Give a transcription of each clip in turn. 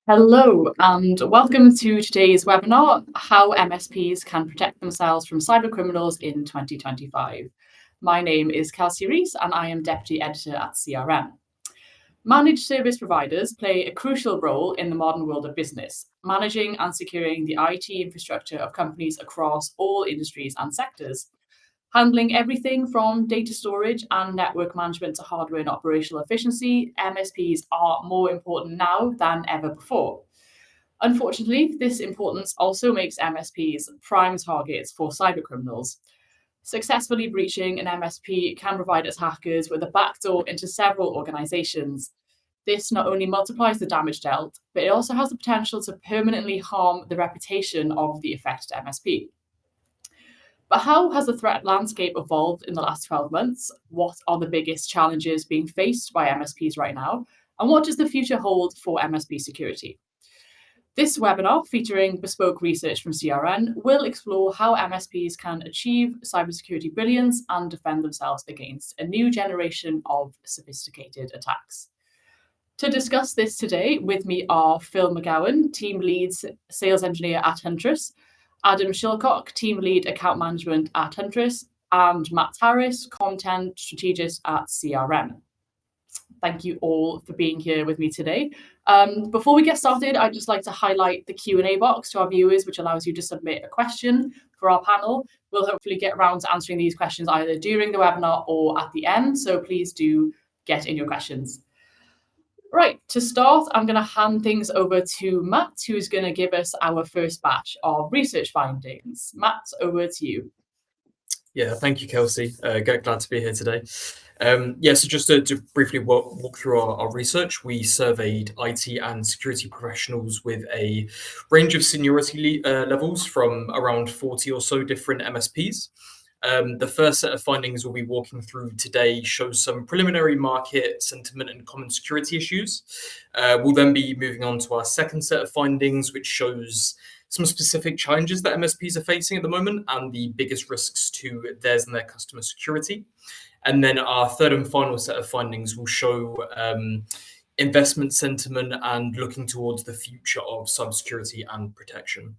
Hello and welcome to today's webinar, How MSPs Can Protect Themselves from Cybercriminals in 2025. My name is Kelsey Rees and I am Deputy Editor at CRN. Managed service providers play a crucial role in the modern world of business, managing and securing the IT infrastructure of companies across all industries and sectors. Handling everything from data storage and network management to hardware and operational efficiency, MSPs are more important now than ever before. Unfortunately, this importance also makes MSPs prime targets for cybercriminals. Successfully breaching an MSP can provide attackers with a backdoor into several organizations. This not only multiplies the damage dealt, but it also has the potential to permanently harm the reputation of the affected MSP. But how has the threat landscape evolved in the last 12 months? What are the biggest challenges being faced by MSPs right now? And what does the future hold for MSP security? This webinar, featuring bespoke research from CRN, will explore how MSPs can achieve cybersecurity brilliance and defend themselves against a new generation of sophisticated attacks. To discuss this today, with me are Phil McGowan, Team Lead Sales Engineer at Huntress, Adam Shilcock, Team Lead Account Management at Huntress, and Matt Harris, Content Strategist at CRN. Thank you all for being here with me today. Before we get started, I'd just like to highlight the Q&A box to our viewers, which allows you to submit a question for our panel. We'll hopefully get around to answering these questions either during the webinar or at the end, so please do get in your questions. Right, to start, I'm going to hand things over to Matt, who's going to give us our first batch of research findings. Matt, over to you. Yeah, thank you, Kelsey. Glad to be here today. So just to briefly walk through our research, we surveyed IT and security professionals with a range of seniority levels from around 40 or so different MSPs. The first set of findings we'll be walking through today shows some preliminary market sentiment and common security issues. We'll then be moving on to our second set of findings, which shows some specific challenges that MSPs are facing at the moment and the biggest risks to theirs and their customer security. And then our third and final set of findings will show investment sentiment and looking towards the future of cybersecurity and protection.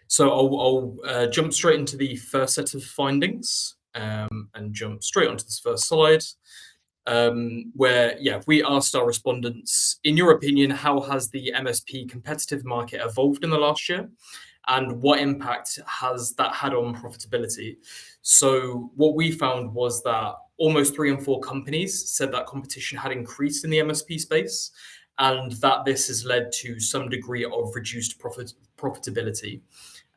So I'll jump straight into the first set of findings and jump straight onto this first slide, where we asked our respondents, in your opinion, how has the MSP competitive market evolved in the last year? And what impact has that had on profitability? So what we found was that almost 3 in 4 companies said that competition had increased in the MSP space, and that this has led to some degree of reduced profitability.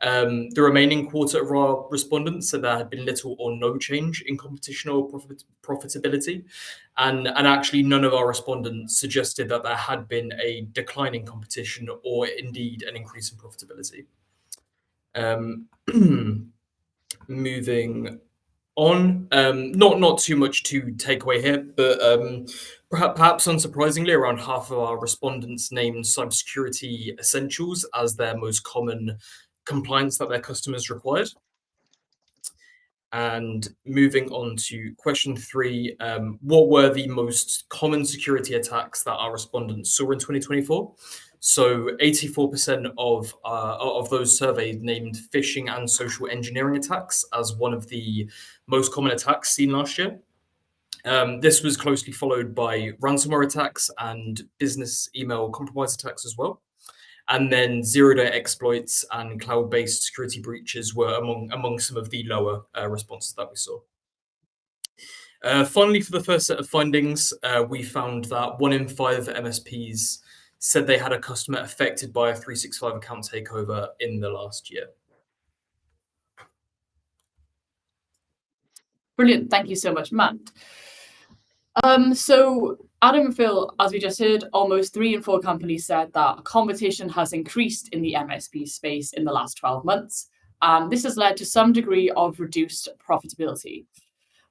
The remaining quarter of our respondents said there had been little or no change in competition or profitability. And actually none of our respondents suggested that there had been a decline in competition or indeed an increase in profitability. Moving on, not too much to take away here, but perhaps unsurprisingly, around half of our respondents named cybersecurity essentials as their most common compliance that their customers required. And moving on to question 3, what were the most common security attacks that our respondents saw in 2024? So 84% of those surveyed named phishing and social engineering attacks as one of the most common attacks seen last year. This was closely followed by ransomware attacks and business email compromise attacks as well. And then zero-day exploits and cloud-based security breaches were among some of the lower responses that we saw. Finally, for the first set of findings, we found that 1 in 5 MSPs said they had a customer affected by a 365 account takeover in the last year. Brilliant. Thank you so much, Matt. So Adam and Phil, as we just heard, almost 3 in 4 companies said that competition has increased in the MSP space in the last 12 months. And this has led to some degree of reduced profitability.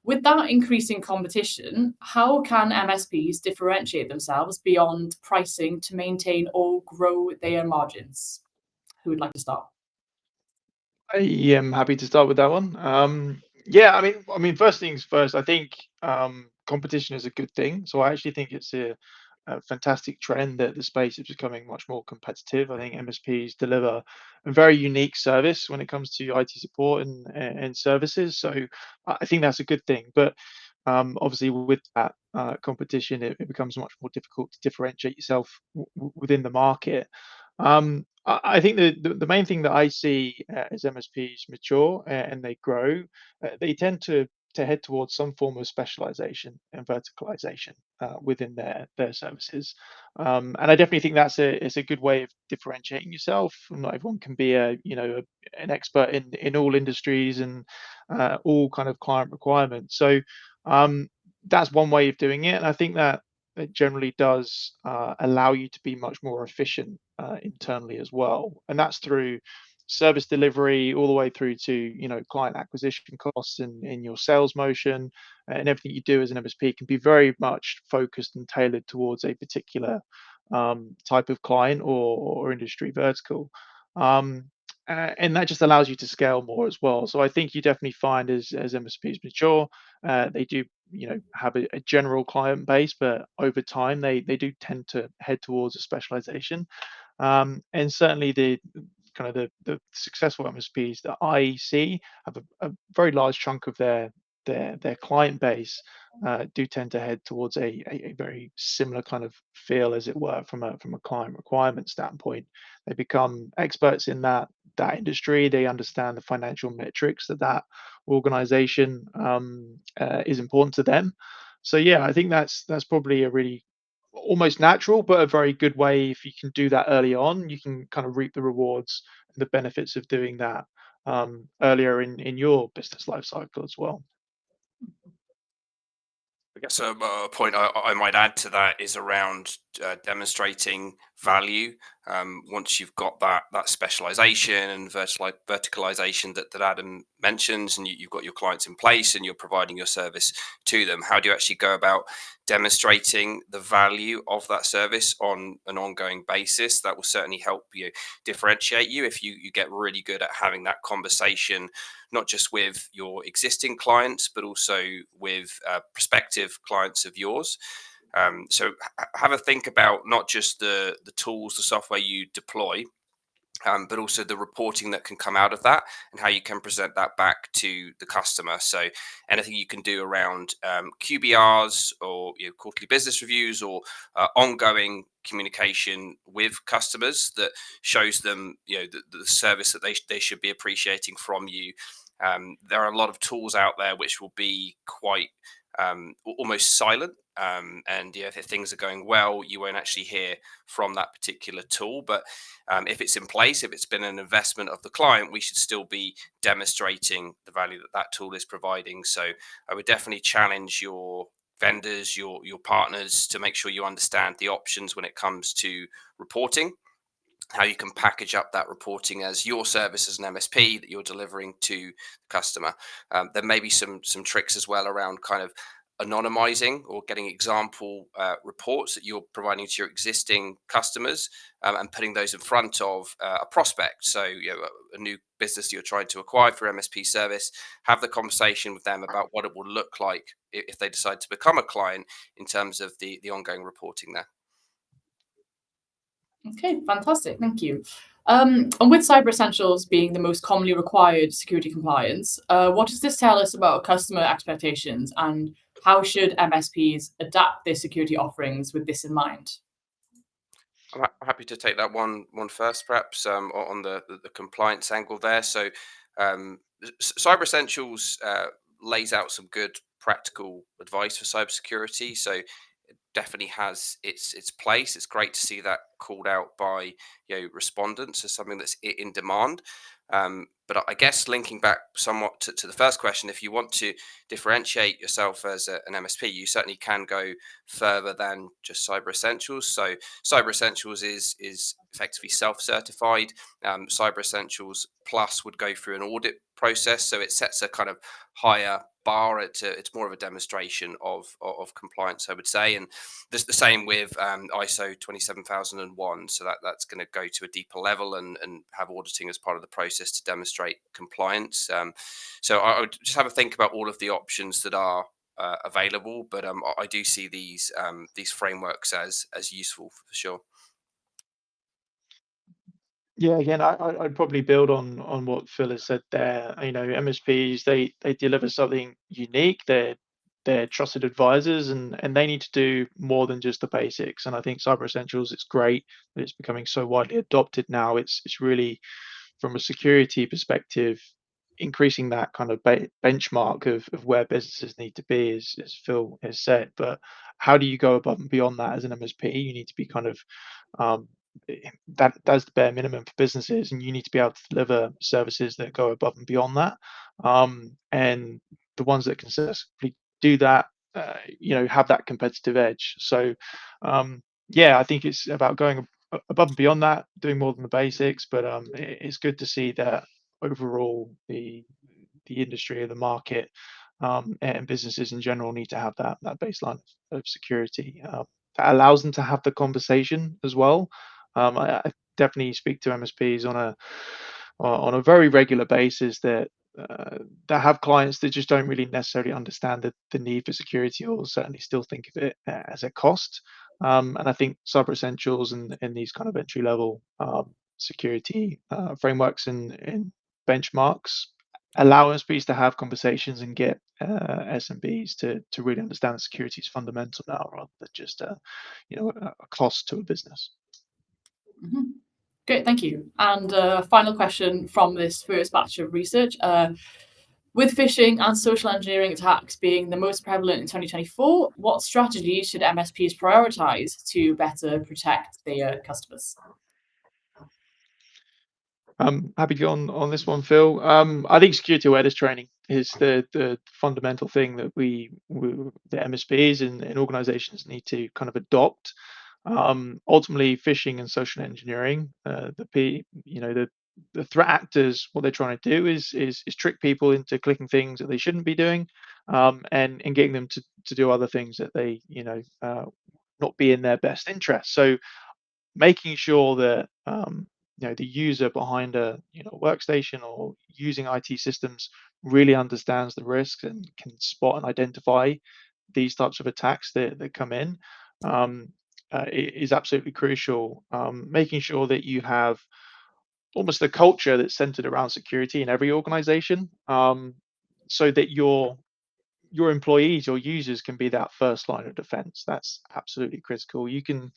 With that increasing competition, how can MSPs differentiate themselves beyond pricing to maintain or grow their margins? Who would like to start? I am happy to start with that one. Yeah, I mean, first things first, I think competition is a good thing. So I actually think it's a fantastic trend that the space is becoming much more competitive. I think MSPs deliver a very unique service when it comes to IT support and services. So I think that's a good thing. But obviously, with that competition, it becomes much more difficult to differentiate yourself within the market. I think the main thing that I see as MSPs mature and they grow, they tend to head towards some form of specialization and verticalization within their services. And I definitely think it's a good way of differentiating yourself. Not everyone can be an expert in all industries and all kind of client requirements. So that's one way of doing it, and I think that it generally does allow you to be much more efficient internally as well, and that's through service delivery all the way through to client acquisition costs in your sales motion, and everything you do as an MSP can be very much focused and tailored towards a particular type of client or industry vertical. Um, and that just allows you to scale more as well. So I think you definitely find as MSPs mature, they do have a general client base, but over time they do tend to head towards a specialization. And certainly the kind of the successful MSPs that I see have a very large chunk of their client base do tend to head towards a very similar kind of feel, as it were, from a client requirement standpoint. They become experts in that industry. They understand the financial metrics that organization is important to them. So yeah, I think that's probably a really almost natural, but a very good way. If you can do that early on, you can kind of reap the rewards and the benefits of doing that earlier in your business life cycle as well. I guess a point I might add to that is around demonstrating value. Once you've got that specialization and verticalization that Adam mentions, and you've got your clients in place and you're providing your service to them, how do you actually go about demonstrating the value of that service on an ongoing basis? That will certainly help you differentiate you if you get really good at having that conversation, not just with your existing clients, but also with prospective clients of yours. So have a think about not just the tools, the software you deploy, but also the reporting that can come out of that and how you can present that back to the customer. So anything you can do around QBRs or quarterly business reviews or ongoing communication with customers that shows them the service that they should be appreciating from you. There are a lot of tools out there which will be quite almost silent. And if things are going well, you won't actually hear from that particular tool. But if it's in place, if it's been an investment of the client, we should still be demonstrating the value that that tool is providing. So I would definitely challenge your vendors, your partners, to make sure you understand the options when it comes to reporting, how you can package up that reporting as your service as an MSP that you're delivering to the customer. There may be some tricks as well around kind of anonymizing or getting example reports that you're providing to your existing customers, and putting those in front of a prospect. So a new business you're trying to acquire for MSP service, have the conversation with them about what it will look like if they decide to become a client in terms of the ongoing reporting there. Okay, fantastic. Thank you. And with Cyber Essentials being the most commonly required security compliance, what does this tell us about customer expectations, and how should MSPs adapt their security offerings with this in mind? I'm happy to take that one first, perhaps on the compliance angle there. So, Cyber Essentials lays out some good practical advice for cybersecurity. So, it definitely has its place. It's great to see that called out by respondents as something that's in demand. But I guess linking back somewhat to the first question, if you want to differentiate yourself as an MSP, you certainly can go further than just Cyber Essentials. So Cyber Essentials is effectively self-certified. Cyber Essentials Plus would go through an audit process, so it sets a kind of higher bar. It's more of a demonstration of compliance, I would say. And there's the same with ISO 27001. So that's going to go to a deeper level and have auditing as part of the process to demonstrate demonstrate compliance. So I would just have a think about all of the options that are available, but I do see these frameworks as useful for sure. Yeah, again, I'd probably build on what Phil has said there. MSPs, they deliver something unique. They're trusted advisors, and they need to do more than just the basics. And I think Cyber Essentials, it's great that it's becoming so widely adopted now. It's really, from a security perspective, increasing that kind of benchmark of where businesses need to be, as Phil has said. But how do you go above and beyond that as an MSP? You need to be kind of um, that's the bare minimum for businesses, and you need to be able to deliver services that go above and beyond that. And the ones that can successfully do that, have that competitive edge. So, yeah, I think it's about going above and beyond that, doing more than the basics. But it's good to see that overall the industry or the market, and businesses in general need to have that baseline of security, that allows them to have the conversation as well. I definitely speak to MSPs on a very regular basis that have clients that just don't really necessarily understand the need for security, or certainly still think of it as a cost. And I think Cyber Essentials and these kind of entry level security frameworks and benchmarks allow MSPs to have conversations and get SMBs to really understand that security is fundamental now, rather than just a cost to a business. Mhm. Great, thank you. And final question from this first batch of research. With phishing and social engineering attacks being the most prevalent in 2024, what strategies should MSPs prioritize to better protect their customers? Happy to go on this one, Phil. I think security awareness training is the fundamental thing that the MSPs and organizations need to kind of adopt. Ultimately, phishing and social engineering, the threat actors, what they're trying to do is trick people into clicking things that they shouldn't be doing, and getting them to do other things that they not be in their best interest. So making sure that the user behind a workstation or using IT systems really understands the risks and can spot and identify these types of attacks that come in, is absolutely crucial. Making sure that you have almost a culture that's centered around security in every organization, so that your employees, your users, can be that first line of defense. That's absolutely critical. You can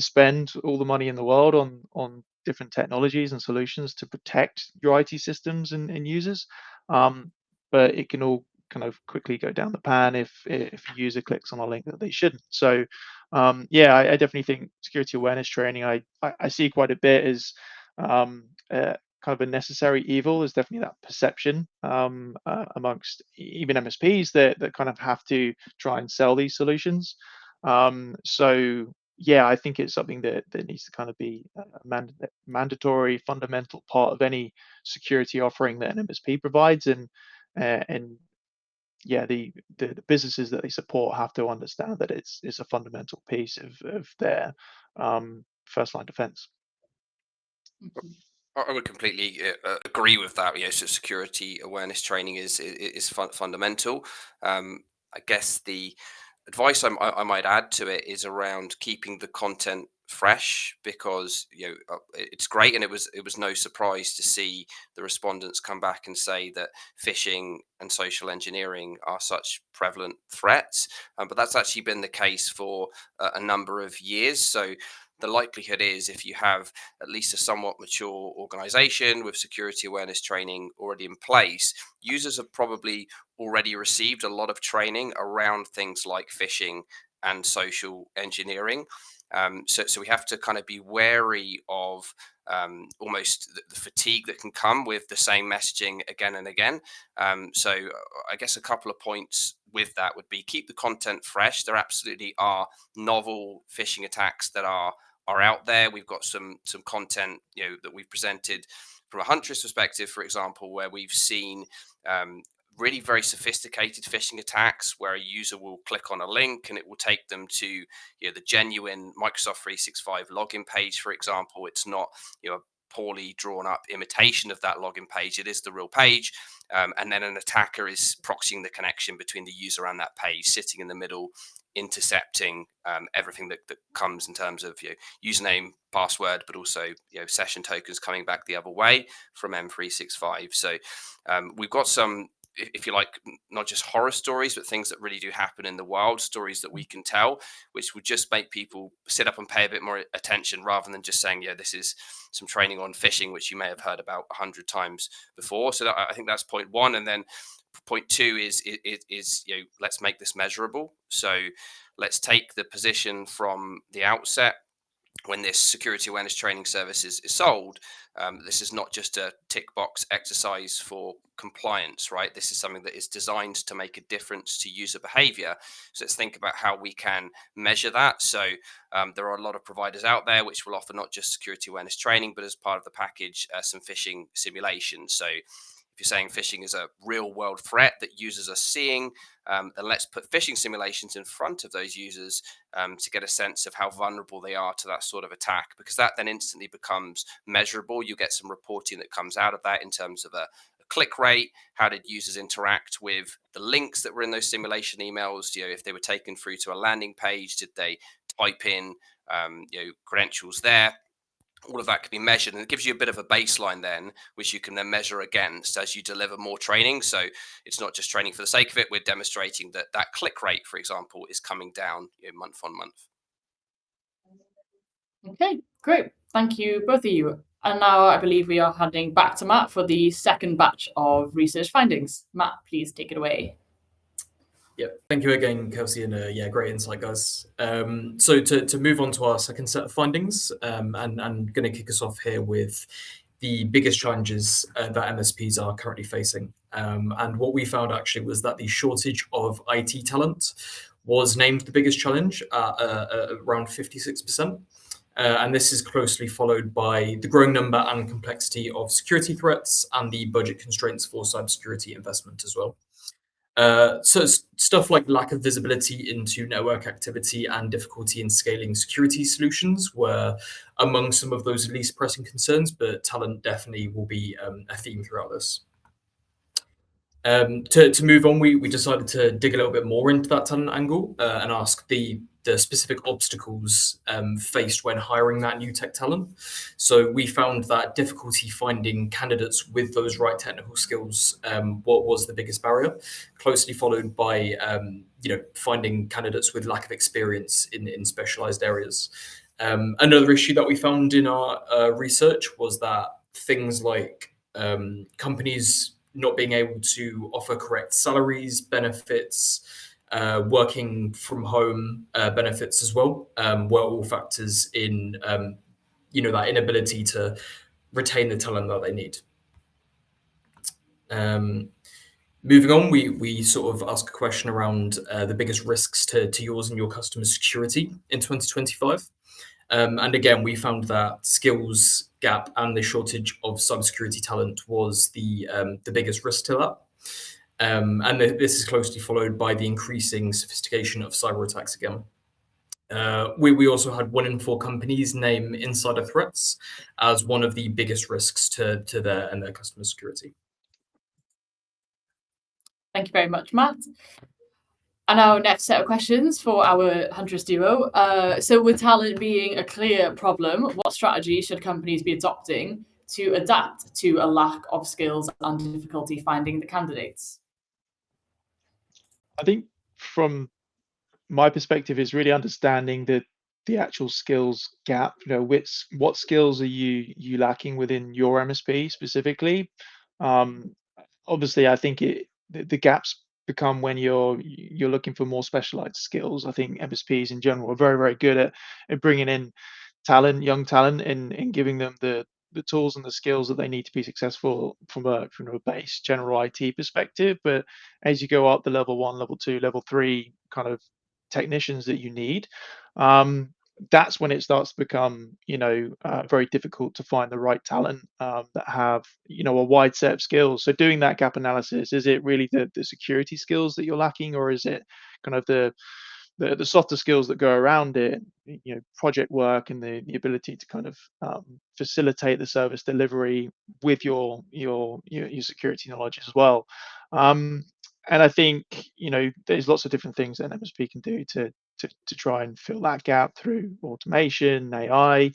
spend all the money in the world on different technologies and solutions to protect your IT systems and users, um, but it can all kind of quickly go down the pan if a user clicks on a link that they shouldn't. So, yeah, I definitely think security awareness training, I see quite a bit as kind of a necessary evil. There's definitely that perception amongst even MSPs that kind of have to try and sell these solutions. So yeah, I think it's something that needs to kind of be a mandatory, fundamental part of any security offering that an MSP provides, and yeah, the businesses that they support have to understand that it's a fundamental piece of their first line defense. Mhm. I would completely agree with that. So security awareness training is fundamental. I guess the advice I might add to it is around keeping the content fresh, because it's great, and it was no surprise to see the respondents come back and say that phishing and social engineering are such prevalent threats, but that's actually been the case for a number of years. So the likelihood is, if you have at least a somewhat mature organization with security awareness training already in place, users have probably already received a lot of training around things like phishing and social engineering. So we have to kind of be wary of almost the fatigue that can come with the same messaging again and again. So I guess a couple of points with that would be: keep the content fresh. There absolutely are novel phishing attacks that are out there. We've got some content that we've presented from a Huntress perspective, for example, where we've seen really very sophisticated phishing attacks where a user will click on a link and it will take them to the genuine Microsoft 365 login page, for example. It's not poorly drawn up imitation of that login page. It is the real page. And then an attacker is proxying the connection between the user and that page, sitting in the middle, intercepting everything that comes in terms of username, password, but also session tokens coming back the other way from M365. So we've got some, if you like, not just horror stories, but things that really do happen in the wild, stories that we can tell, which would just make people sit up and pay a bit more attention rather than just saying, this is some training on phishing, which you may have heard about 100 times before. So I think that's point one. And then point two is let's make this measurable. So let's take the position from the outset when this security awareness training service is sold. This is not just a tick box exercise for compliance, right? This is something that is designed to make a difference to user behavior. So let's think about how we can measure that. So there are a lot of providers out there which will offer not just security awareness training, but as part of the package, some phishing simulations. So if you're saying phishing is a real world threat that users are seeing, then let's put phishing simulations in front of those users to get a sense of how vulnerable they are to that sort of attack, because that then instantly becomes measurable. You get some reporting that comes out of that in terms of a click rate. How did users interact with the links that were in those simulation emails? If they were taken through to a landing page, did they type in credentials there? All of that can be measured, and it gives you a bit of a baseline then, which you can then measure against as you deliver more training. So it's not just training for the sake of it. We're demonstrating that click rate, for example, is coming down month on month. Okay, great. Thank you, both of you. And now I believe we are handing back to Matt for the second batch of research findings. Matt, please take it away. Yeah, thank you again, Kelsey, and great insight, guys. So to move on to our second set of findings, and going to kick us off here with the biggest challenges that MSPs are currently facing. And what we found actually was that the shortage of IT talent was named the biggest challenge at around 56%. And this is closely followed by the growing number and complexity of security threats and the budget constraints for cybersecurity investment as well. So stuff like lack of visibility into network activity and difficulty in scaling security solutions were among some of those least pressing concerns, but talent definitely will be a theme throughout this. To move on, we decided to dig a little bit more into that talent angle and ask the specific obstacles faced when hiring that new tech talent. So we found that difficulty finding candidates with those right technical skills what was the biggest barrier, closely followed by finding candidates with lack of experience in specialized areas. Another issue that we found in our research was that things like companies not being able to offer correct salaries, benefits, working from home benefits as well, were all factors in that inability to retain the talent that they need. Moving on, we sort of ask a question around the biggest risks to yours and your customers' security in 2025. And again, we found that skills gap and the shortage of cybersecurity talent was the biggest risk to that. And this is closely followed by the increasing sophistication of cyber attacks again. We also had 1 in 4 companies name insider threats as one of the biggest risks to their and their customer security. Thank you very much, Matt. And our next set of questions for our Huntress duo. So with talent being a clear problem, what strategy should companies be adopting to adapt to a lack of skills and difficulty finding the candidates? I think from my perspective is really understanding the actual skills gap. What skills are you lacking within your MSP specifically? Obviously, I think the gaps become when you're looking for more specialized skills. I think MSPs in general are very, very good at bringing in talent, young talent, and giving them the tools and the skills that they need to be successful from a base general IT perspective. But as you go up the level 1, level 2, level 3 kind of technicians that you need, that's when it starts to become very difficult to find the right talent that have a wide set of skills. So doing that gap analysis, is it really the security skills that you're lacking, or is it kind of the the softer skills that go around it, project work and the ability to kind of facilitate the service delivery with your security knowledge as well. Um, and I think there's lots of different things that an MSP can do to try and fill that gap through automation, AI.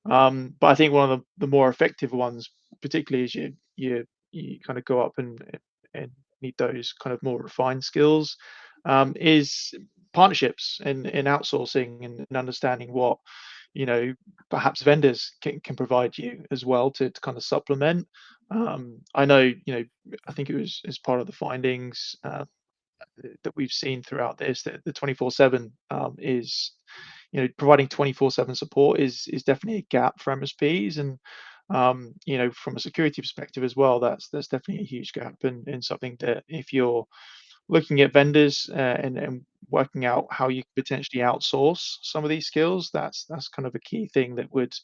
But I think one of the more effective ones, particularly as you kind of go up and need those kind of more refined skills, is partnerships and outsourcing and understanding what perhaps vendors can provide you as well to kind of supplement. I know I think it was as part of the findings that we've seen throughout this that the 24/7 is providing 24/7 support is definitely a gap for MSPs. And from a security perspective as well, that's definitely a huge gap and something that if you're looking at vendors and working out how you could potentially outsource some of these skills, that's kind of a key thing that would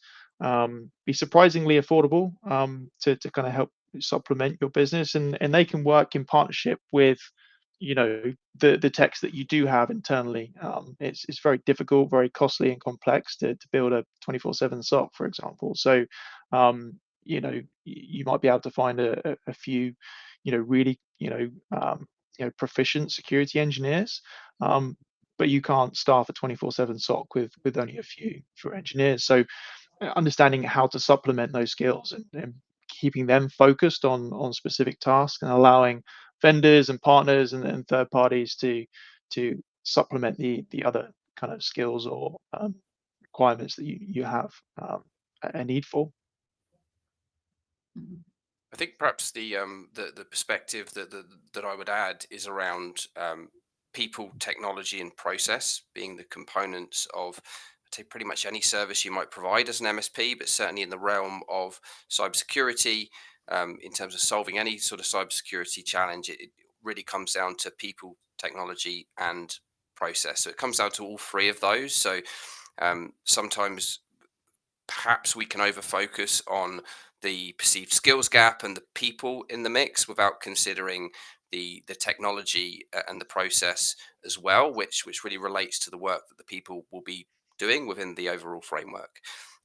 be surprisingly affordable to kind of help supplement your business, and they can work in partnership with the techs that you do have internally. It's very difficult, very costly and complex to build a 24/7 SOC, for example. So you might be able to find a few really proficient security engineers, but you can't staff a 24/7 SOC with only a few for engineers. So understanding how to supplement those skills and keeping them focused on specific tasks and allowing vendors and partners and third parties to supplement the other kind of skills or requirements that you have a need for. Mhm. I think perhaps the perspective that I would add is around people, technology, and process being the components of, I'd say, pretty much any service you might provide as an MSP, but certainly in the realm of cybersecurity, in terms of solving any sort of cybersecurity challenge, it really comes down to people, technology, and process. So it comes down to all three of those. So sometimes perhaps we can over focus on the perceived skills gap and the people in the mix without considering the technology and the process as well, which really relates to the work that the people will be doing within the overall framework.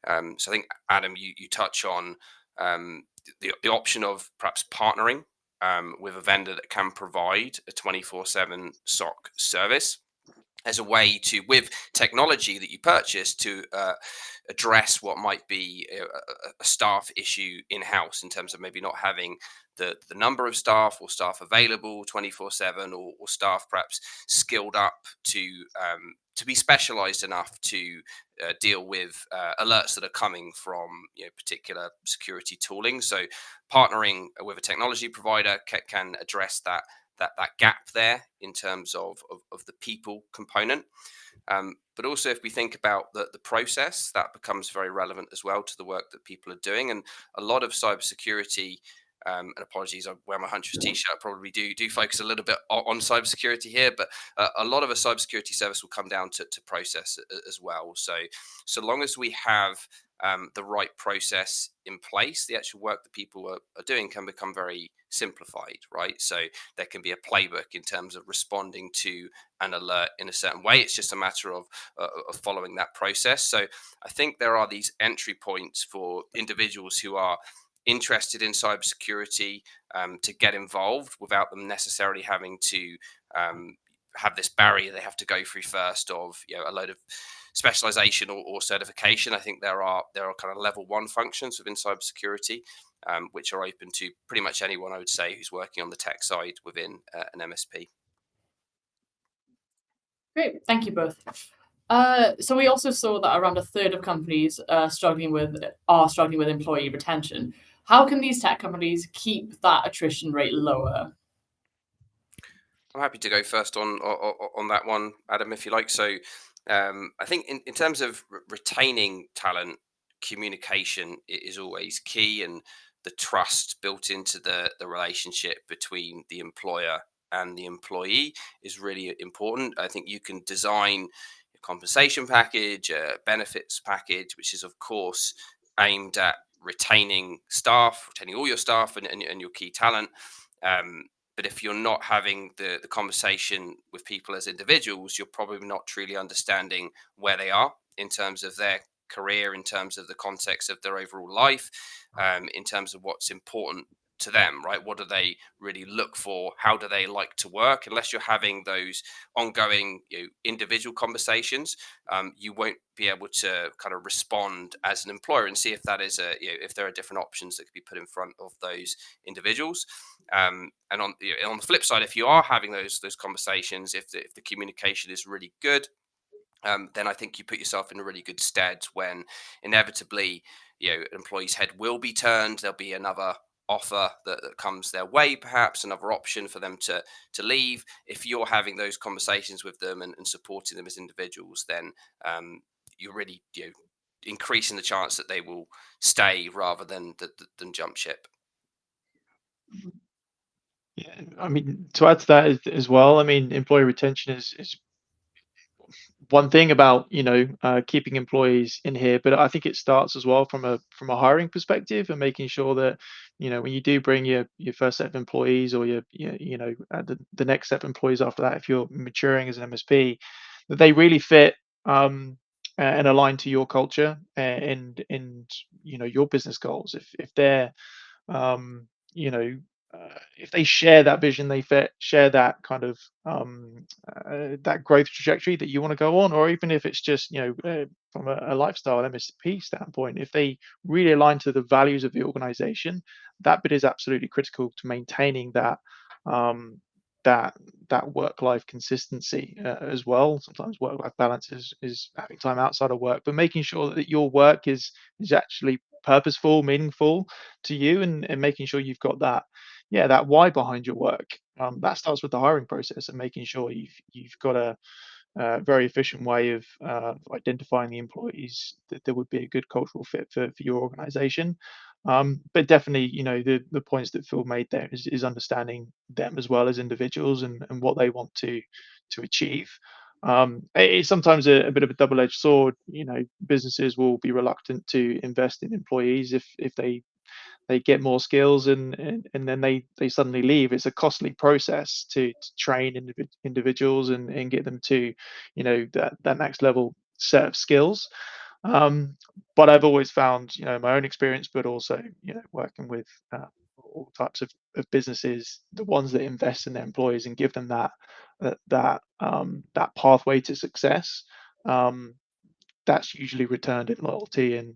So I think, Adam, you touch on the option of perhaps partnering with a vendor that can provide a 24/7 SOC service as a way to, with technology that you purchase, to address what might be a staff issue in-house in terms of maybe not having the number of staff or staff available 24/7, or staff perhaps skilled up to be specialized enough to deal with alerts that are coming from particular security tooling. So partnering with a technology provider can address that gap there in terms of the people component. But also, if we think about the process, that becomes very relevant as well to the work that people are doing. And a lot of cybersecurity, and apologies, I wear my Huntress t-shirt, I probably do focus a little bit on cybersecurity here, but a lot of a cybersecurity service will come down to process as well. So long as we have the right process in place, the actual work that people are doing can become very simplified, right? So there can be a playbook in terms of responding to an alert in a certain way. It's just a matter of following that process. So I think there are these entry points for individuals who are interested in cybersecurity to get involved without them necessarily having to have this barrier they have to go through first of a load of specialization or certification. I think there are kind of level one functions within cybersecurity which are open to pretty much anyone, I would say, who's working on the tech side within an MSP. Great, thank you both. So we also saw that around a third of companies are struggling with employee retention. How can these tech companies keep that attrition rate lower? I'm happy to go first on that one, Adam, if you like. So I think in terms of retaining talent, communication is always key, and the trust built into the relationship between the employer and the employee is really important. I think you can design a compensation package, a benefits package, which is of course aimed at retaining staff, retaining all your staff and your key talent. But But if you're not having the conversation with people as individuals, you're probably not truly understanding where they are in terms of their career, in terms of the context of their overall life, in terms of what's important to them, right? What do they really look for? How do they like to work? Unless you're having those ongoing, individual conversations, you won't be able to kind of respond as an employer and see if that is if there are different options that could be put in front of those individuals. And on the flip side, if you are having those conversations, if the communication is really good, then I think you put yourself in a really good stead when inevitably, an employee's head will be turned. There'll be another offer that comes their way, perhaps another option for them to leave. If you're having those conversations with them and supporting them as individuals, then you're really increasing the chance that they will stay rather than jump ship. Yeah, I mean, to add to that as well, I mean, employee retention is one thing about keeping employees in here, but I think it starts as well from a hiring perspective and making sure that when you do bring your first set of employees or the next set of employees after that, if you're maturing as an MSP, that they really fit and align to your culture and your business goals. If they're um, you know, if they share that vision, share that kind of that growth trajectory that you want to go on, or even if it's just from a lifestyle MSP standpoint, if they really align to the values of the organization, that bit is absolutely critical to maintaining that um, that work-life consistency as well. Sometimes work-life balance is having time outside of work, but making sure that your work is actually purposeful, meaningful to you, and making sure you've got that why behind your work. That starts with the hiring process and making sure you've got a very efficient way of identifying the employees that there would be a good cultural fit for your organization. But definitely, the points that Phil made there is understanding them as well as individuals and what they want to achieve. It's sometimes a bit of a double-edged sword. Businesses will be reluctant to invest in employees if they get more skills and then they suddenly leave. It's a costly process to train individuals and get them to that next level set of skills. But I've always found my own experience, but also working with all types of businesses, the ones that invest in their employees and give them that pathway to success, um, that's usually returned in loyalty and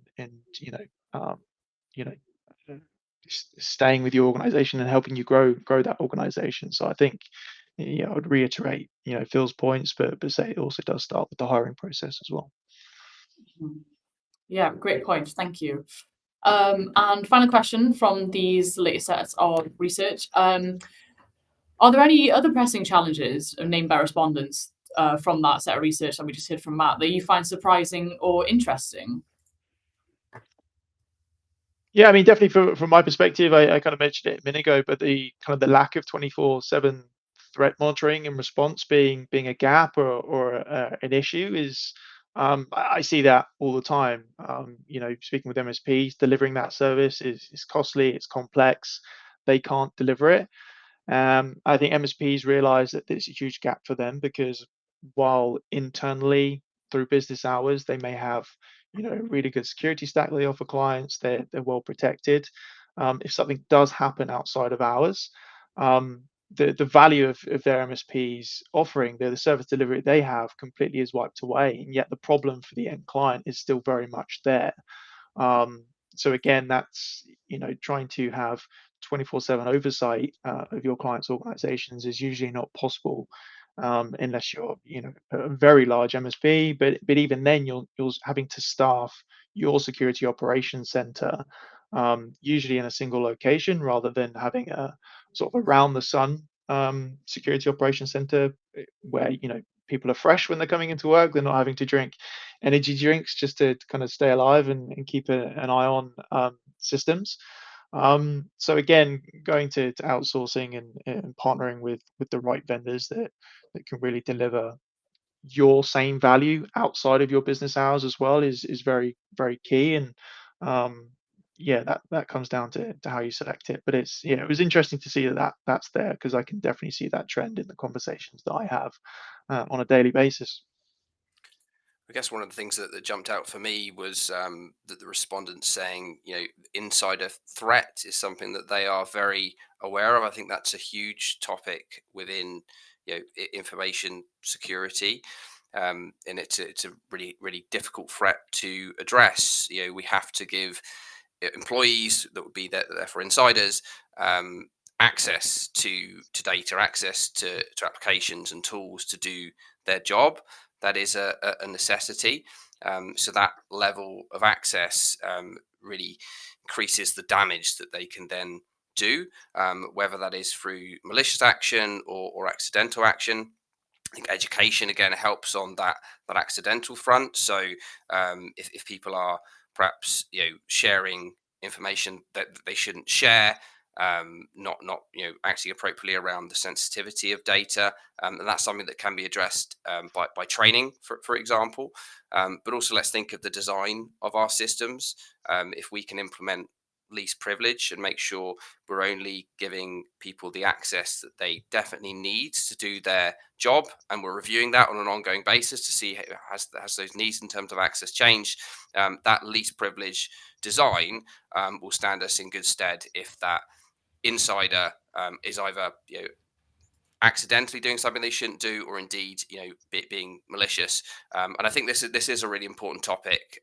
um, you know uh, staying with your organization and helping you grow that organization. So I think I would reiterate Phil's points, but say it also does start with the hiring process as well. Mhm. Yeah, great point. Thank you. And final question from these latest sets of research. Are there any other pressing challenges named by respondents from that set of research that we just heard from Matt that you find surprising or interesting? Yeah, I mean, definitely from my perspective, I kind of mentioned it a minute ago, but the kind of the lack of 24/7 threat monitoring and response being a gap or an issue is I see that all the time. Speaking with MSPs, delivering that service is costly, it's complex, they can't deliver it. I think MSPs realize that there's a huge gap for them because while internally through business hours they may have a really good security stack they offer clients, they're well protected. If something does happen outside of hours, um, the value of their MSPs offering the service delivery they have completely is wiped away, and yet the problem for the end client is still very much there. Um, so again, that's trying to have 24/7 oversight of your clients' organizations is usually not possible unless you're a very large MSP. But even then, you're having to staff your security operations center usually in a single location rather than having a sort of around the sun security operations center where people are fresh when they're coming into work. They're not having to drink energy drinks just to kind of stay alive and keep an eye on systems. So again, going to outsourcing and partnering with the right vendors that can really deliver your same value outside of your business hours as well is very very key. And um, yeah, that comes down to how you select it. But it's it was interesting to see that's there, because I can definitely see that trend in the conversations that I have on a daily basis. I guess one of the things that jumped out for me was that the respondents saying, insider threat is something that they are very aware of. I think that's a huge topic within, information security, and it's a really really difficult threat to address. We have to give employees that would be there for insiders access to data, access to applications and tools to do their job. That is a necessity. So that level of access really increases the damage that they can then do, whether that is through malicious action or accidental action. I think education again helps on that accidental front. So if people are perhaps sharing information that they shouldn't share, not acting appropriately around the sensitivity of data, and that's something that can be addressed by training, for example. But also let's think of the design of our systems. If we can implement least privilege and make sure we're only giving people the access that they definitely need to do their job, and we're reviewing that on an ongoing basis to see has those needs in terms of access changed, that least privilege design will stand us in good stead if that insider is either accidentally doing something they shouldn't do, or indeed being malicious. And I think this is a really important topic,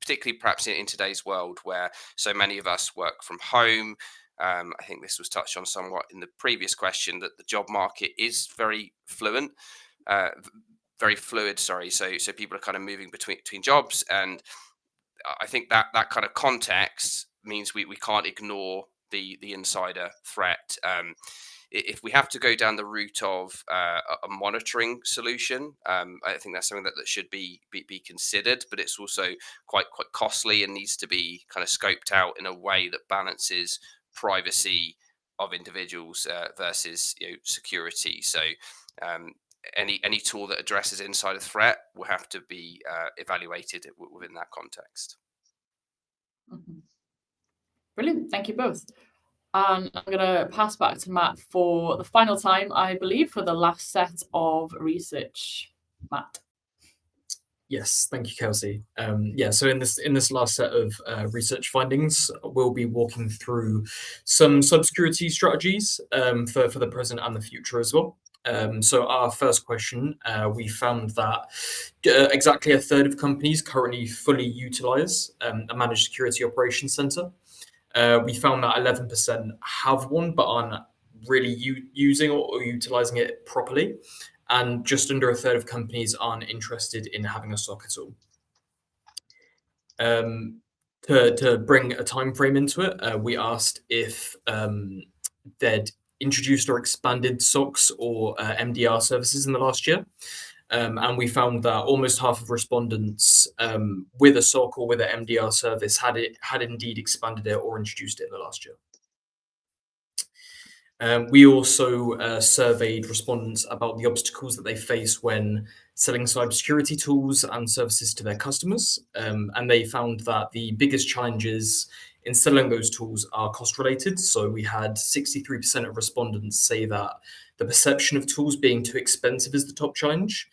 particularly perhaps in today's world where so many of us work from home. I think this was touched on somewhat in the previous question, that the job market is very fluid. Sorry. So people are kind of moving between jobs, and I think that kind of context means we can't ignore the insider threat. If we have to go down the route of a monitoring solution, I think that's something that should be considered, but it's also quite costly and needs to be kind of scoped out in a way that balances privacy of individuals versus security. So any tool that addresses insider threat will have to be evaluated within that context. Mhm. Brilliant. Thank you both. And I'm going to pass back to Matt for the final time, I believe, for the last set of research. Matt. Yes, thank you, Kelsey. So in this last set of research findings, we'll be walking through some cybersecurity strategies for the present and the future as well. So our first question, we found that exactly a third of companies currently fully utilize a managed security operations center. We found that 11% have one but aren't really using or utilizing it properly, and just under a third of companies aren't interested in having a SOC at all. To bring a time frame into it, we asked if they'd introduced or expanded SOCs or MDR services in the last year. And we found that almost half of respondents with a SOC or with an MDR service had indeed expanded it or introduced it in the last year. We also surveyed respondents about the obstacles that they face when selling cybersecurity tools and services to their customers, and they found that the biggest challenges in selling those tools are cost related. So we had 63% of respondents say that the perception of tools being too expensive is the top challenge,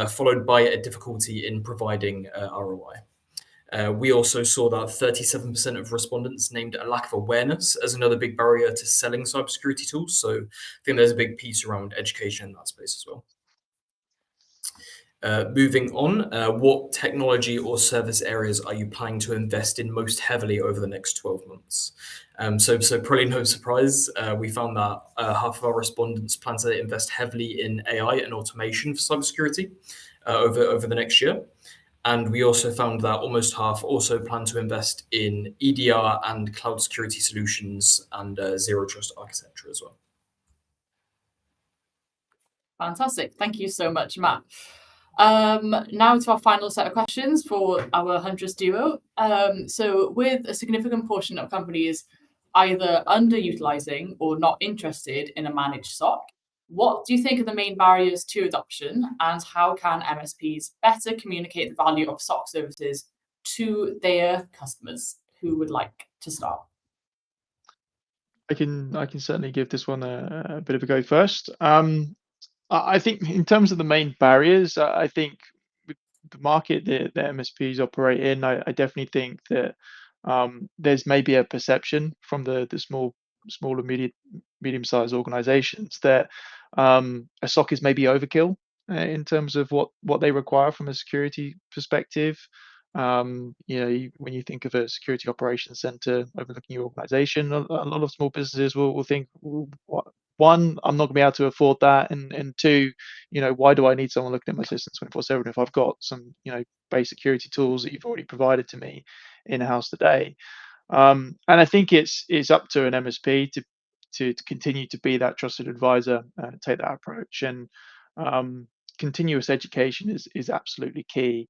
followed by a difficulty in providing ROI. We also saw that 37% of respondents named a lack of awareness as another big barrier to selling cybersecurity tools. So I think there's a big piece around education in that space as well. Moving on, what technology or service areas are you planning to invest in most heavily over the next 12 months? So probably no surprise, we found that half of our respondents plan to invest heavily in AI and automation for cybersecurity over the next year. And we also found that almost half also plan to invest in EDR and cloud security solutions and zero trust architecture as well. Fantastic. Thank you so much, Matt. Now to our final set of questions for our Huntress duo. So with a significant portion of companies either underutilizing or not interested in a managed SOC, what do you think are the main barriers to adoption, and how can MSPs better communicate the value of SOC services to their customers? Who would like to start? I can certainly give this one a bit of a go first. I think in terms of the main barriers, I think with the market that MSPs operate in, I definitely think that there's maybe a perception from the smaller medium-sized organizations that a SOC is maybe overkill in terms of what they require from a security perspective. When you think of a security operations center overlooking your organization, a lot of small businesses will think, "Well, one, I'm not going to be able to afford that, and two, why do I need someone looking at my system 24/7 if I've got some, base security tools that you've already provided to me in house today?" And I think it's up to an MSP to continue to be that trusted advisor, take that approach, and continuous education is absolutely key.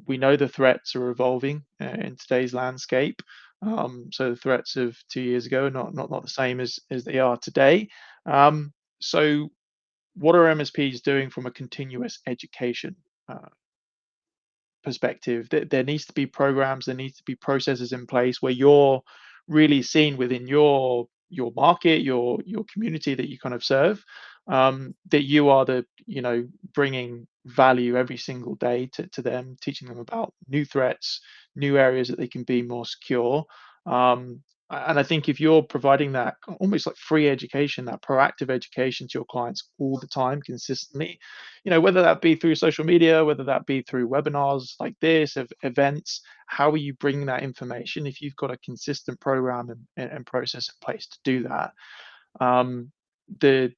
We know the threats are evolving in today's landscape. So the threats of 2 years ago are not the same as they are today. So what are MSPs doing from a continuous education perspective? There needs to be programs, there needs to be processes in place where you're really seen within your market, your community that you kind of serve, that you are bringing value every single day to them, teaching them about new threats, new areas that they can be more secure. And I think if you're providing that almost like free education, that proactive education to your clients all the time, consistently, whether that be through social media, whether that be through webinars like this, events, how are you bringing that information? If you've got a consistent program and process in place to do that, um, the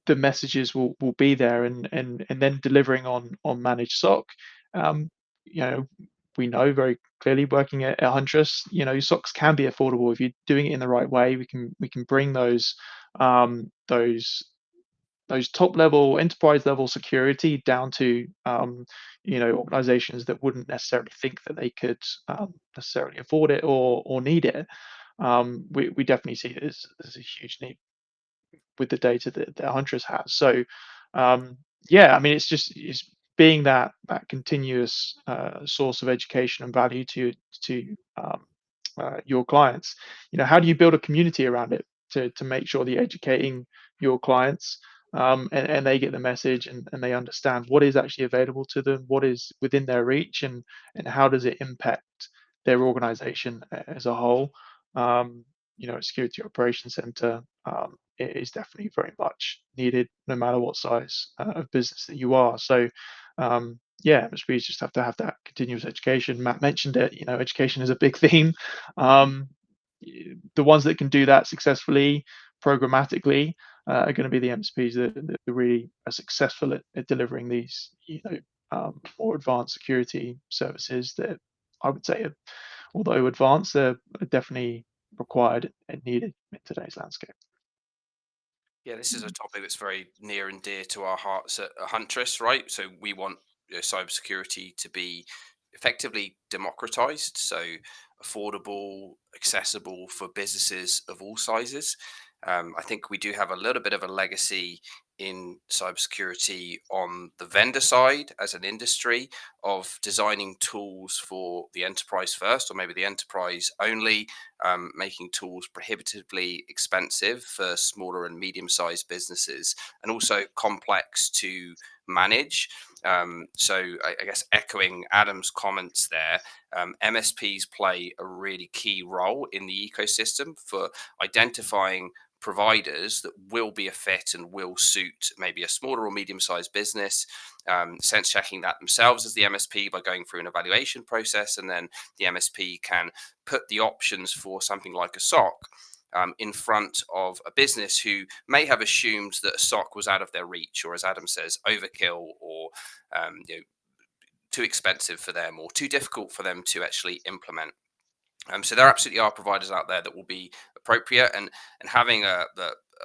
the messages will be there, and then delivering on managed SOC. Um, you know, we know very clearly working at Huntress, SOCs can be affordable if you're doing it in the right way. We can bring um, those those top level enterprise level security down to organizations that wouldn't necessarily think that they could necessarily afford it or need it. We definitely see it as a huge need with the data that Huntress has. So yeah, I mean, it's being that continuous source of education and value to your clients. How do you build a community around it to make sure that you're educating your clients, and they get the message, and they understand what is actually available to them, what is within their reach, and how does it impact their organization as a whole. A security operations center it is definitely very much needed, no matter what size of business that you are. So, yeah, MSPs just have to have that continuous education. Matt mentioned it. Education is a big theme. Um, the ones that can do that successfully, programmatically, are going to be the MSPs that really are successful at delivering these, more advanced security services that I would say, although advanced, are definitely required and needed in today's landscape. Yeah, this is a topic that's very near and dear to our hearts at Huntress, right? So we want cybersecurity to be effectively democratized, so affordable, accessible for businesses of all sizes. I think we do have a little bit of a legacy in cybersecurity on the vendor side as an industry of designing tools for the enterprise first, or maybe the enterprise only, making tools prohibitively expensive for smaller and medium-sized businesses, and also complex to manage. So I guess echoing Adam's comments there, MSPs play a really key role in the ecosystem for identifying providers that will be a fit and will suit maybe a smaller or medium-sized business, sense checking that themselves as the MSP by going through an evaluation process, and then the MSP can put the options for something like a SOC in front of a business who may have assumed that a SOC was out of their reach, or as Adam says, overkill, or too expensive for them, or too difficult for them to actually implement. So there absolutely are providers out there that will be appropriate, and having a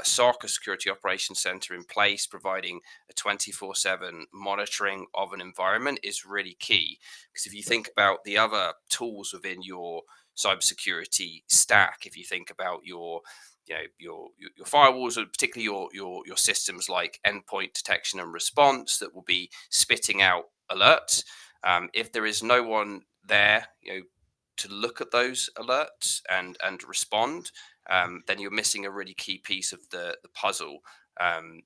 SOC, a security operations center in place, providing a 24/7 monitoring of an environment is really key. Because if you think about the other tools within your cybersecurity stack, if you think about your firewalls, or particularly your systems like endpoint detection and response that will be spitting out alerts, if there is no one there, to look at those alerts and respond, then you're missing a really key piece of the puzzle.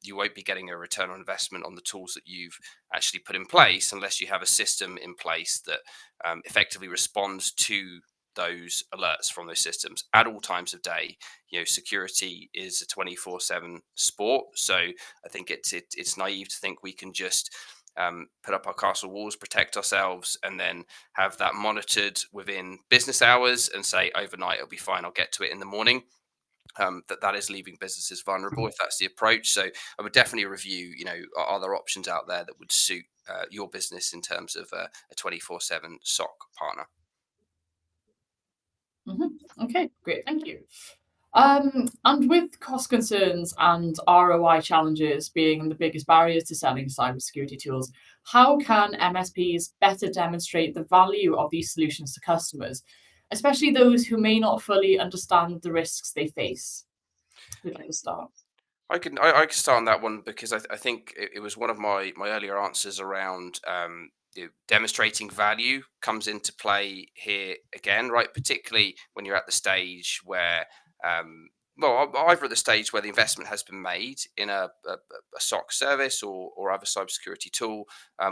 You won't be getting a return on investment on the tools that you've actually put in place unless you have a system in place that effectively responds to those alerts from those systems at all times of day. Security is a 24/7 sport, so I think it's naive to think we can just put up our castle walls, protect ourselves, and then have that monitored within business hours and say overnight it'll be fine, I'll get to it in the morning. That is leaving businesses vulnerable if that's the approach. So I would definitely review, are there options out there that would suit your business in terms of a 24/7 SOC partner? Okay, great, thank you. And with cost concerns and ROI challenges being the biggest barriers to selling cybersecurity tools, how can MSPs better demonstrate the value of these solutions to customers, especially those who may not fully understand the risks they face? Who'd like to start? I can start on that one because I think it was one of my earlier answers around demonstrating value comes into play here again, right? Particularly when you're at the stage where, either at the stage where the investment has been made in a SOC service or other cybersecurity tool,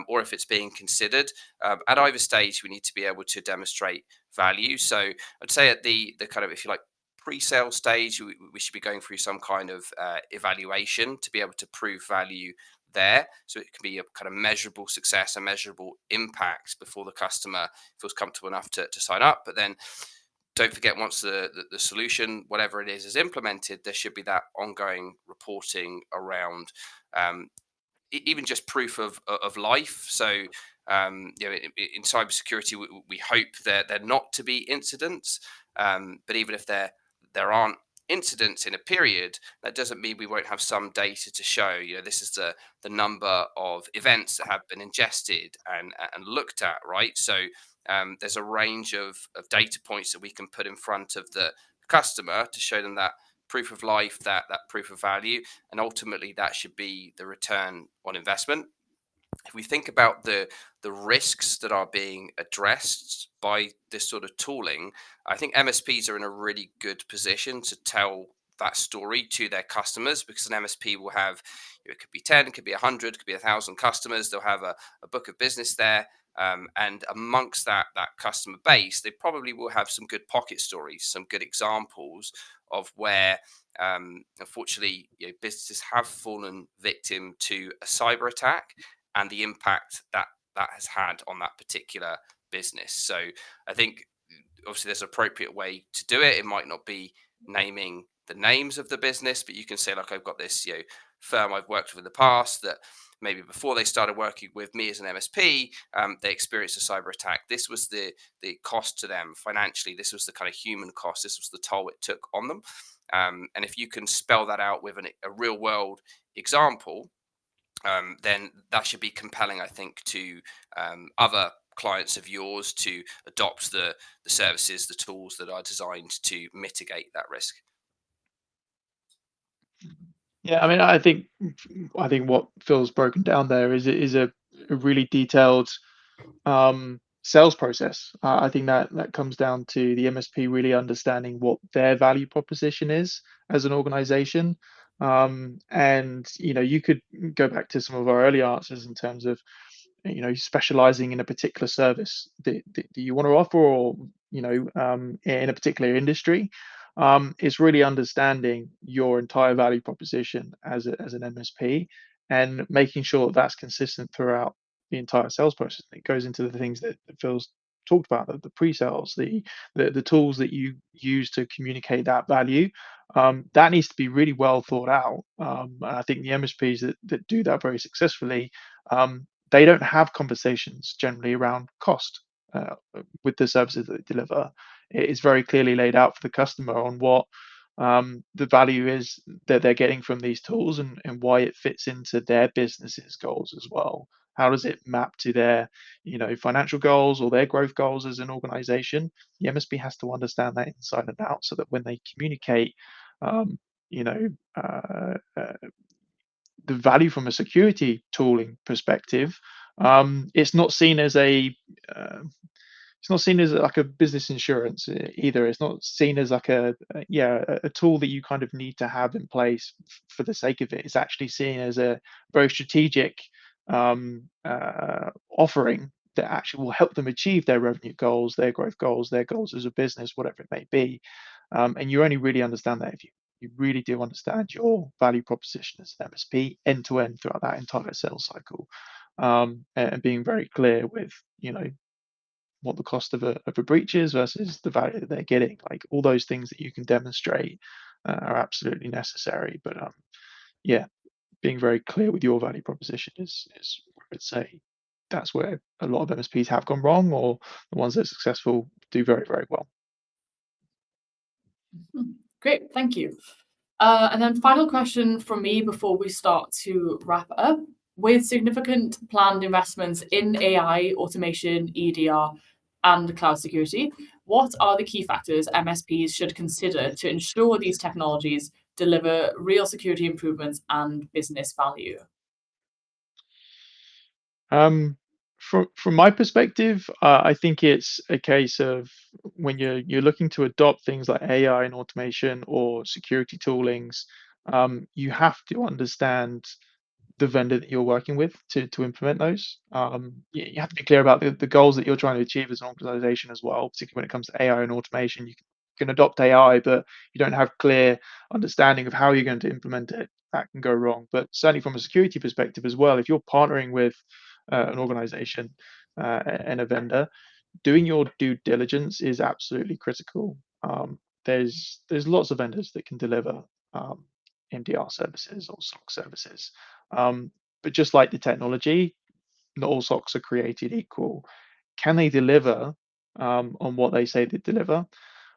or if it's being considered. At either stage, we need to be able to demonstrate value. So I'd say at the kind of, if you like, pre-sale stage, we should be going through some kind of evaluation to be able to prove value there. So it can be a kind of measurable success, a measurable impact before the customer feels comfortable enough to sign up. But then don't forget, once the solution, whatever it is implemented, there should be that ongoing reporting around even just proof of life. So in cybersecurity, we hope that there not to be incidents, but even if there aren't incidents in a period, that doesn't mean we won't have some data to show, this is the number of events that have been ingested and looked at, right? So there's a range of data points that we can put in front of the customer to show them that proof of life, that proof of value, and ultimately that should be the return on investment. If we think about the risks that are being addressed by this sort of tooling, I think MSPs are in a really good position to tell that story to their customers, because an MSP will have, it could be 10, it could be 100, it could be 1,000 customers. They'll have a book of business there. And amongst that customer base, they probably will have some good pocket stories, some good examples of where, unfortunately, businesses have fallen victim to a cyber attack and the impact that has had on that particular business. So I think obviously there's an appropriate way to do it. It might not be naming the names of the business, but you can say, like, I've got this firm I've worked with in the past that maybe before they started working with me as an MSP, they experienced a cyber attack. This was the cost to them financially. This was the kind of human cost. This was the toll it took on them. And if you can spell that out with a real world example, then that should be compelling, I think, to other clients of yours to adopt the services, the tools that are designed to mitigate that risk. Yeah, I mean, I think what Phil's broken down there is a really detailed sales process. I think that comes down to the MSP really understanding what their value proposition is as an organization. And you could go back to some of our early answers in terms of specializing in a particular service that you want to offer, or in a particular industry. It's really understanding your entire value proposition as an MSP and making sure that that's consistent throughout the entire sales process. It goes into the things that Phil's talked about, the pre-sales, the tools that you use to communicate that value. That needs to be really well thought out. And I think the MSPs that do that very successfully, they don't have conversations generally around cost with the services that they deliver. It is very clearly laid out for the customer on what the value is that they're getting from these tools, and why it fits into their business's goals as well. How does it map to their financial goals or their growth goals as an organization? The MSP has to understand that inside and out, so that when they communicate um, you know the value from a security tooling perspective, it's not seen as a it's not seen as like a business insurance either. It's not seen as like a tool that you kind of need to have in place for the sake of it. It's actually seen as a very strategic offering that actually will help them achieve their revenue goals, their growth goals, their goals as a business, whatever it may be. And you only really understand that if you really do understand your value proposition as an MSP end to end throughout that entire sales cycle, and being very clear with what the cost of a breach is versus the value that they're getting. Like all those things that you can demonstrate are absolutely necessary. But yeah, being very clear with your value proposition is I'd say that's where a lot of MSPs have gone wrong, or the ones that are successful do very, very well. Great, thank you. And then final question from me before we start to wrap up. With significant planned investments in AI, automation, EDR, and cloud security, what are the key factors MSPs should consider to ensure these technologies deliver real security improvements and business value? From my perspective, I think it's a case of when you're looking to adopt things like AI and automation or security toolings, you have to understand the vendor that you're working with to implement those. You have to be clear about the goals that you're trying to achieve as an organization as well, particularly when it comes to AI and automation. You can adopt AI, but you don't have clear understanding of how you're going to implement it. That can go wrong. But certainly from a security perspective as well, if you're partnering with an organization and a vendor, doing your due diligence is absolutely critical. There's lots of vendors that can deliver MDR services or SOC services, but just like the technology, not all SOCs are created equal. Can they deliver on what they say they deliver?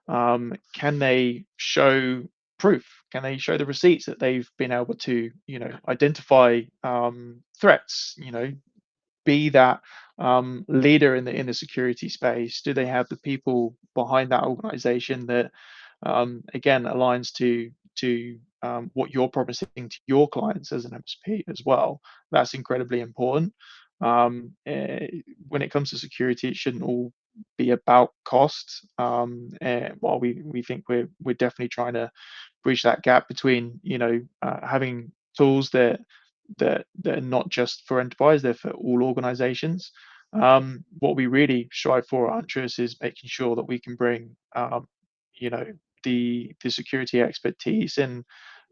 Can they show proof? Can they show the receipts that they've been able to, identify threats? Be that leader in the security space? Do they have the people behind that organization that again aligns to what you're promising to your clients as an MSP as well? That's incredibly important. When it comes to security, it shouldn't all be about cost. While we think we're definitely trying to bridge that gap between having tools that are not just for enterprise, they're for all organizations. What we really strive for at Huntress is making sure that we can bring you know the security expertise and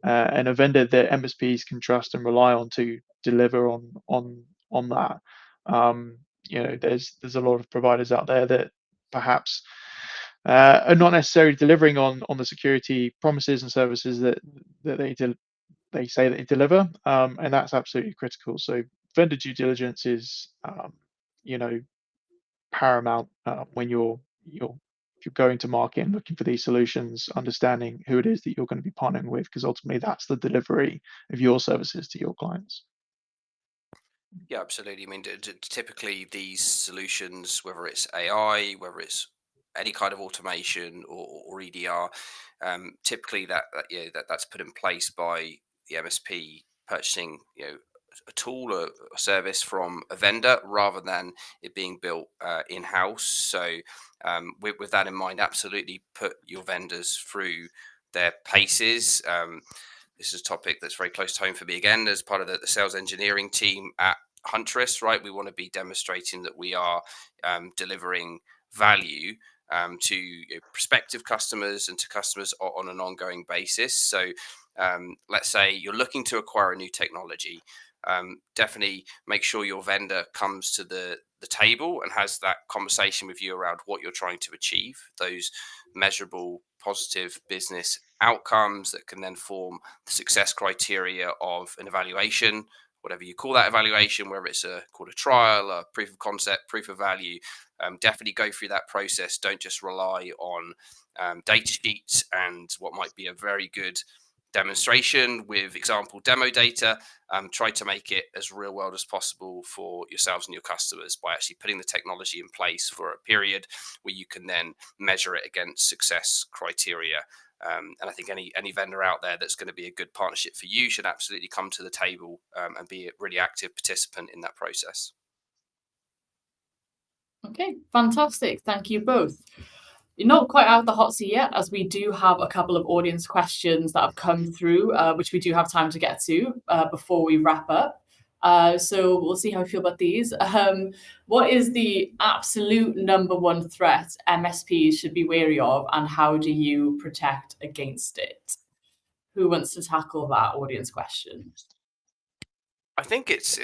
a vendor that MSPs can trust and rely on to deliver on that. There's a lot of providers out there that perhaps are not necessarily delivering on the security promises and services that they say that they deliver, and that's absolutely critical. So vendor due diligence is you know paramount when if you're going to market and looking for these solutions, understanding who it is that you're going to be partnering with, because ultimately that's the delivery of your services to your clients. Yeah, absolutely. I mean, typically these solutions, whether it's AI, whether it's any kind of automation or EDR, typically that's put in place by the MSP purchasing, a tool or a service from a vendor rather than it being built in house. So, with that in mind, absolutely put your vendors through their paces. This is a topic that's very close to home for me again, as part of the sales engineering team at Huntress, right? We want to be demonstrating that we are delivering value to prospective customers and to customers on an ongoing basis. So let's say you're looking to acquire a new technology. Definitely make sure your vendor comes to the table and has that conversation with you around what you're trying to achieve, those measurable positive business outcomes that can then form the success criteria of an evaluation, whatever you call that evaluation, whether it's called a trial, a proof of concept, proof of value. Definitely go through that process. Don't just rely on data sheets and what might be a very good demonstration with example demo data. Try to make it as real world as possible for yourselves and your customers by actually putting the technology in place for a period where you can then measure it against success criteria. And I think any vendor out there that's going to be a good partnership for you should absolutely come to the table and be a really active participant in that process. Okay, fantastic. Thank you both. You're not quite out of the hot seat yet, as we do have a couple of audience questions that have come through, which we do have time to get to before we wrap up. So we'll see how we feel about these. What is the absolute number one threat MSPs should be wary of, and how do you protect against it? Who wants to tackle that audience question? I think it's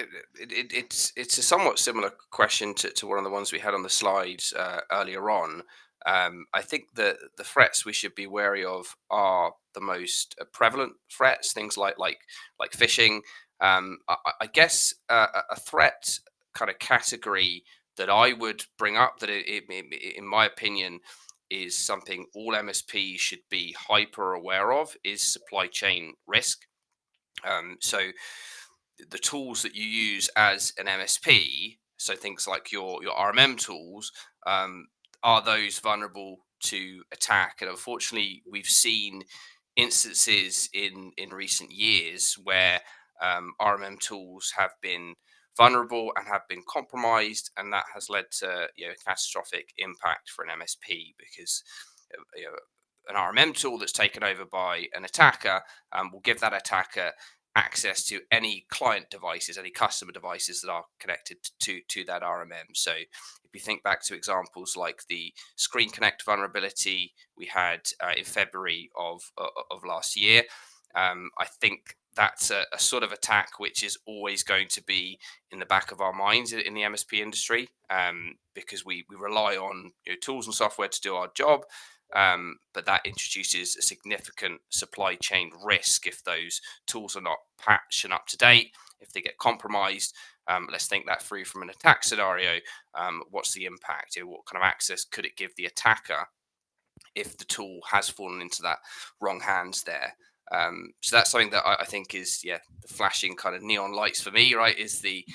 a somewhat similar question to one of the ones we had on the slides earlier on. I think the threats we should be wary of are the most prevalent threats, things like phishing. I guess a threat kind of category that I would bring up that in my opinion is something all MSPs should be hyper aware of is supply chain risk. So the tools that you use as an MSP, so things like your RMM tools, are those vulnerable to attack? And unfortunately, we've seen instances in recent years where RMM tools have been vulnerable and have been compromised, and that has led to catastrophic impact for an MSP because an RMM tool that's taken over by an attacker will give that attacker access to any client devices, any customer devices that are connected to that RMM. So if you think back to examples like the Screen Connect vulnerability we had in February of last year, I think that's a sort of attack which is always going to be in the back of our minds in the MSP industry, because we rely on tools and software to do our job. But that introduces a significant supply chain risk if those tools are not patched and up to date, if they get compromised. Let's think that through from an attack scenario. What's the impact? What kind of access could it give the attacker if the tool has fallen into that wrong hands there? So that's something that I think is the flashing kind of neon lights for me, right? Is the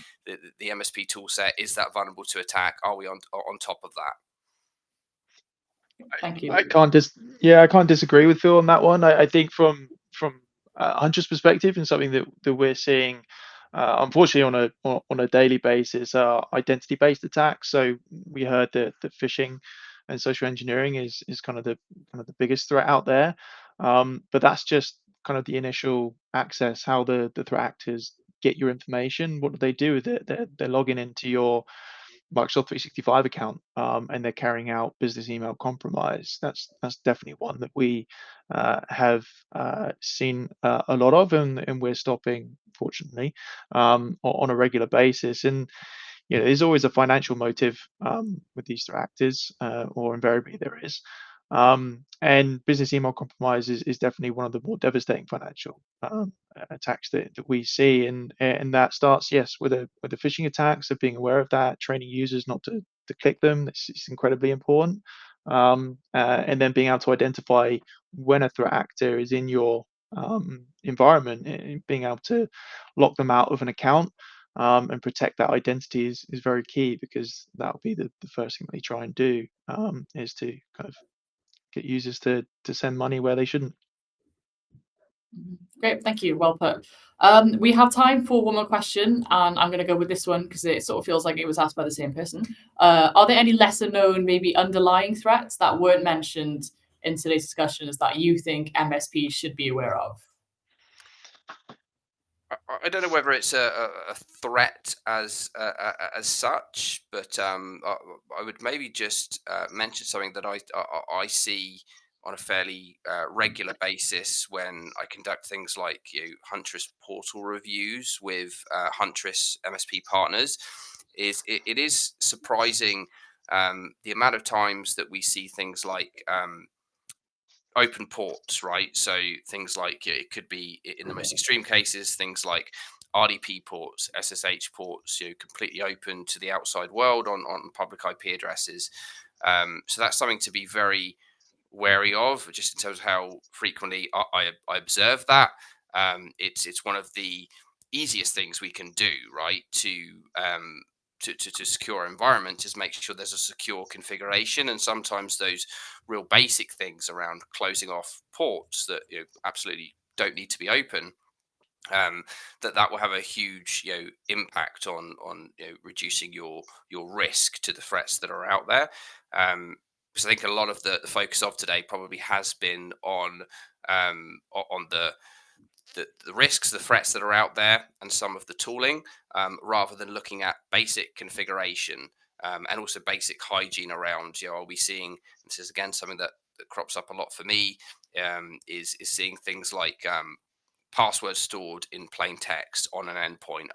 MSP tool set, is that vulnerable to attack? Are we on top of that? Thank you. I can't disagree with Phil on that one. I think from Huntress perspective, and something that we're seeing, unfortunately on a daily basis, are identity based attacks. So we heard that phishing and social engineering is kind of the biggest threat out there. But that's just kind of the initial access, how the threat actors get your information. What do they do? They're logging into your Microsoft 365 account, and they're carrying out business email compromise. That's definitely one that we have seen a lot of, and we're stopping, fortunately, on a regular basis. And there's always a financial motive with these threat actors, or invariably there is. And business email compromise is definitely one of the more devastating financial attacks that we see, and that starts, yes, with a phishing attack. So being aware of that, training users not to click them, this is incredibly important. And then being able to identify when a threat actor is in your environment, and being able to lock them out of an account, and protect that identity is very key, because that'll be the first thing they try and do, is to kind of get users to send money where they shouldn't. Great, thank you. Well put. We have time for one more question, and I'm going to go with this one because it sort of feels like it was asked by the same person. Are there any lesser known, maybe underlying threats that weren't mentioned in today's discussions that you think MSPs should be aware of? I don't know whether it's a threat as such, but I would maybe just mention something that I see on a fairly regular basis when I conduct things like Huntress portal reviews with Huntress MSP partners. It is surprising the amount of times that we see things like open ports, right? So things like it could be, in the most extreme cases, things like RDP ports, SSH ports, completely open to the outside world on public IP addresses. So that's something to be very wary of, just in terms of how frequently I observe that. It's one of the easiest things we can do, right, to secure our environment, is make sure there's a secure configuration. And sometimes those real basic things around closing off ports that absolutely don't need to be open that will have a huge impact on reducing your risk to the threats that are out there. Because I think a lot of the focus of today probably has been on the risks, the threats that are out there, and some of the tooling, rather than looking at basic configuration and also basic hygiene around. Are we seeing? This is again something that crops up a lot for me. Is seeing things like passwords stored in plain text on an endpoint.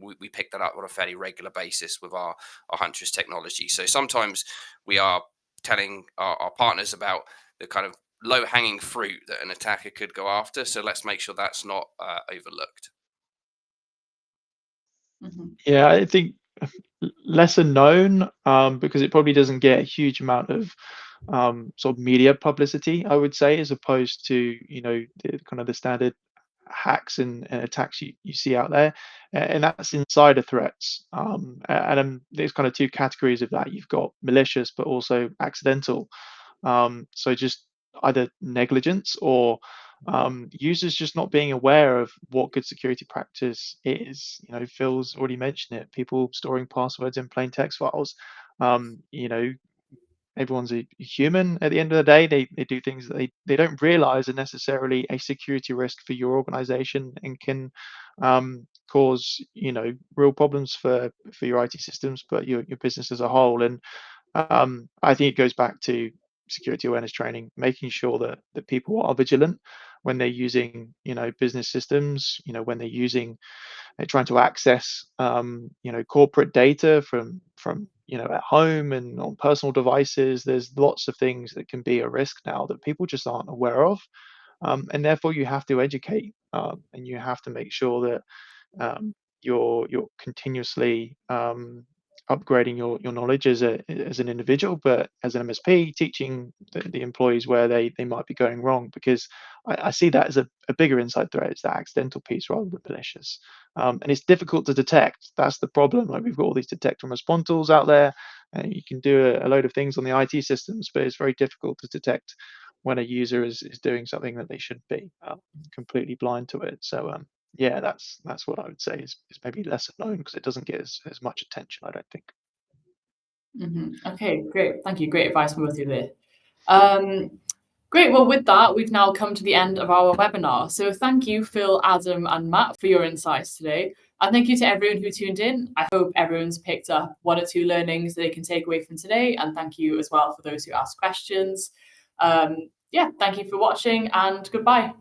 We pick that up on a fairly regular basis with our Huntress technology. So sometimes we are telling our partners about the kind of low-hanging fruit that an attacker could go after. So let's make sure that's not overlooked. Yeah, I think lesser known because it probably doesn't get a huge amount of sort of media publicity, I would say, as opposed to the kind of the standard hacks and attacks you see out there, and that's insider threats. There's kind of two categories of that. You've got malicious, but also accidental. So just either negligence or users just not being aware of what good security practice is. Phil's already mentioned it. People storing passwords in plain text files. Um, you know, Everyone's a human at the end of the day. They do things that they don't realize are necessarily a security risk for your organization and can cause real problems for your IT systems, but your business as a whole. And I think it goes back to security awareness training, making sure that people are vigilant when they're using business systems, when they're using trying to access corporate data from at home and on personal devices. There's lots of things that can be a risk now that people just aren't aware of, and therefore you have to educate, and you have to make sure that you're continuously upgrading your knowledge as an individual, but as an MSP, teaching the employees where they might be going wrong, because I see that as a bigger inside threat. It's that accidental piece rather than malicious, and it's difficult to detect. That's the problem. Like, we've got all these detect and respond tools out there, and you can do a load of things on the IT systems, but it's very difficult to detect when a user is doing something that they shouldn't be, completely blind to it. So yeah, that's what I would say is maybe lesser known because it doesn't get as much attention, I don't think. Okay, great. Thank you. Great advice from both of you there. Great. Well, with that, we've now come to the end of our webinar. So thank you, Phil, Adam, and Matt, for your insights today. And thank you to everyone who tuned in. I hope everyone's picked up one or two learnings they can take away from today. And thank you as well for those who asked questions. Yeah, thank you for watching, and goodbye.